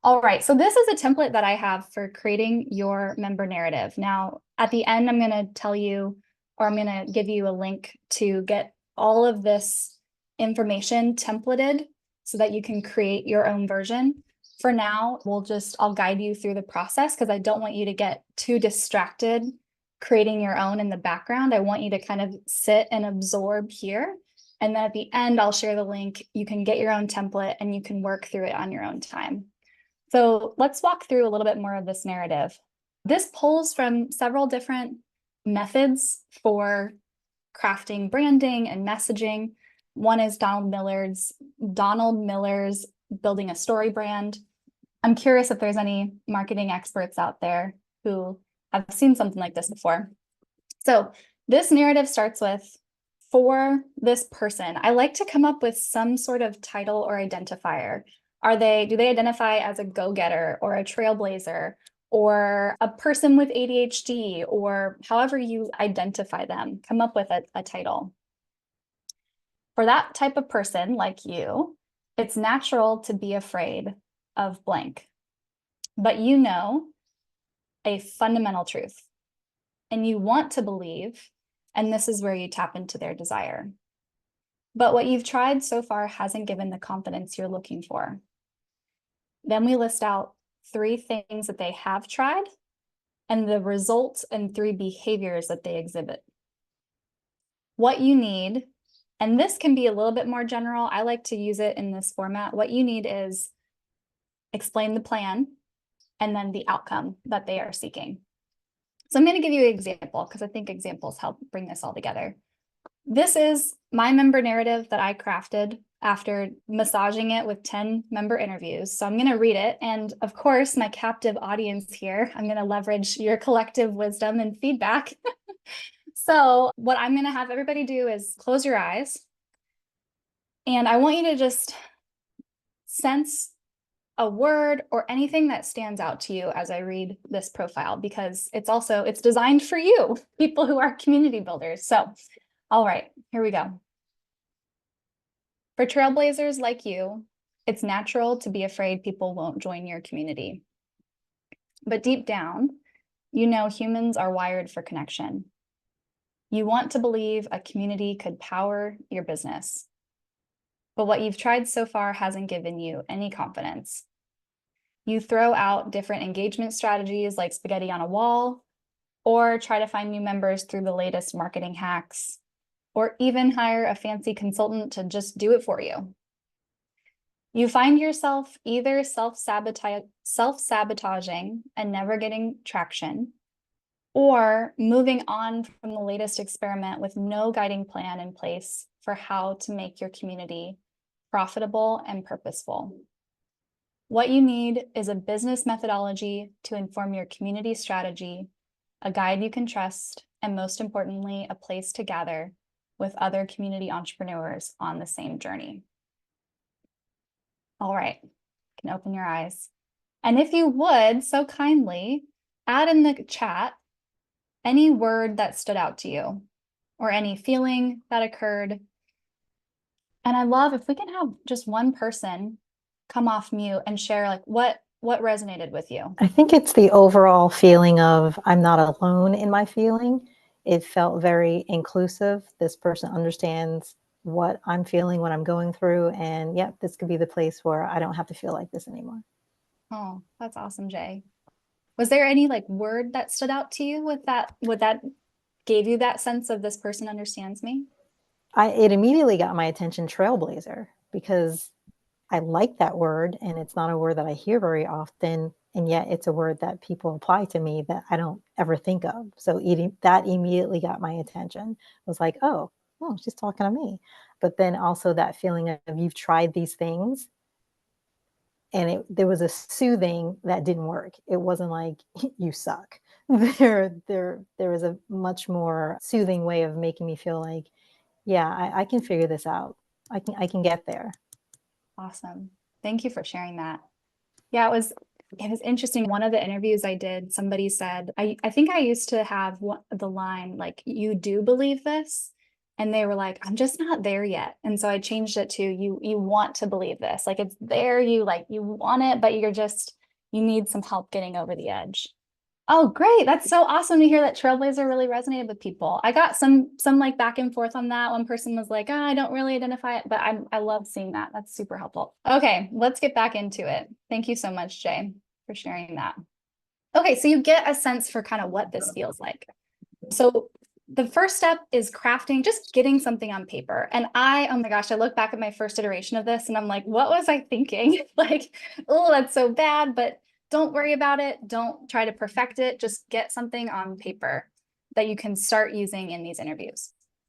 All right, so this is a template that I have for creating your member narrative. Now, at the end, I'm going to tell you, or I'm going to give you a link to get all of this information templated so that you can create your own version. For now, I'll guide you through the process because I don't want you to get too distracted creating your own in the background. I want you to kind of sit and absorb here. And then at the end, I'll share the link. You can get your own template and you can work through it on your own time. So let's walk through a little bit more of this narrative. This pulls from several different methods for crafting branding and messaging. One is Donald Miller's Building a Story Brand. I'm curious if there's any marketing experts out there who have seen something like this before. So this narrative starts with, for this person. I like to come up with some sort of title or identifier. Do they identify as a go-getter or a trailblazer or a person with ADHD, or however you identify them? Come up with a title. For that type of person like you, it's natural to be afraid of blank, but you know a fundamental truth and you want to believe, and this is where you tap into their desire. But what you've tried so far hasn't given the confidence you're looking for. Then we list out 3 things that they have tried and the results and 3 behaviors that they exhibit. What you need, and this can be a little bit more general. I like to use it in this format. What you need is explain the plan and then the outcome that they are seeking. So I'm going to give you an example because I think examples help bring this all together. This is my member narrative that I crafted after massaging it with 10 member interviews. So I'm going to read it. And of course, my captive audience here, I'm going to leverage your collective wisdom and feedback. So what I'm going to have everybody do is close your eyes. And I want you to just sense a word or anything that stands out to you as I read this profile, because it's designed for you, people who are community builders. So, all right, here we go. For trailblazers like you, it's natural to be afraid people won't join your community. But deep down, you know humans are wired for connection. You want to believe a community could power your business. But what you've tried so far hasn't given you any confidence. You throw out different engagement strategies like spaghetti on a wall, or try to find new members through the latest marketing hacks, or even hire a fancy consultant to just do it for you. You find yourself either self-sabotaging and never getting traction, or moving on from the latest experiment with no guiding plan in place for how to make your community profitable and purposeful. What you need is a business methodology to inform your community strategy, a guide you can trust, and most importantly, a place to gather with other community entrepreneurs on the same journey. All right, you can open your eyes. And if you would, so kindly, add in the chat any word that stood out to you or any feeling that occurred. And I love if we can have just one person come off mute and share like what resonated with you. I think it's the overall feeling of I'm not alone in my feeling. It felt very inclusive. This person understands what I'm feeling, what I'm going through, and yep, this could be the place where I don't have to feel like this anymore. Oh, that's awesome, Jay. Was there any like word that stood out to you with that gave you that sense of this person understands me? It immediately got my attention, trailblazer, because I like that word and it's not a word that I hear very often. And yet it's a word that people apply to me that I don't ever think of. So that immediately got my attention. It was like, oh, she's talking to me. But then also that feeling of you've tried these things and there was a soothing that didn't work. It wasn't like you suck. There was a much more soothing way of making me feel like, yeah, I can figure this out. I can get there. Awesome. Thank you for sharing that. Yeah, it was interesting. One of the interviews I did, somebody said, I think I used to have the line like, you do believe this. And they were like, I'm just not there yet. And so I changed it to you want to believe this. Like it's there, you want it, but you need some help getting over the edge. Oh, great. That's so awesome to hear that Trailblazer really resonated with people. I got some like back and forth on that. One person was like, oh, I don't really identify it, but I love seeing that. That's super helpful. Okay, let's get back into it. Thank you so much, Jay, for sharing that. Okay, so you get a sense for kind of what this feels like. So the first step is crafting, just getting something on paper. And oh my gosh, I look back at my first iteration of this and I'm like, what was I thinking? Like, oh, that's so bad, but don't worry about it. Don't try to perfect it. Just get something on paper that you can start using in these interviews.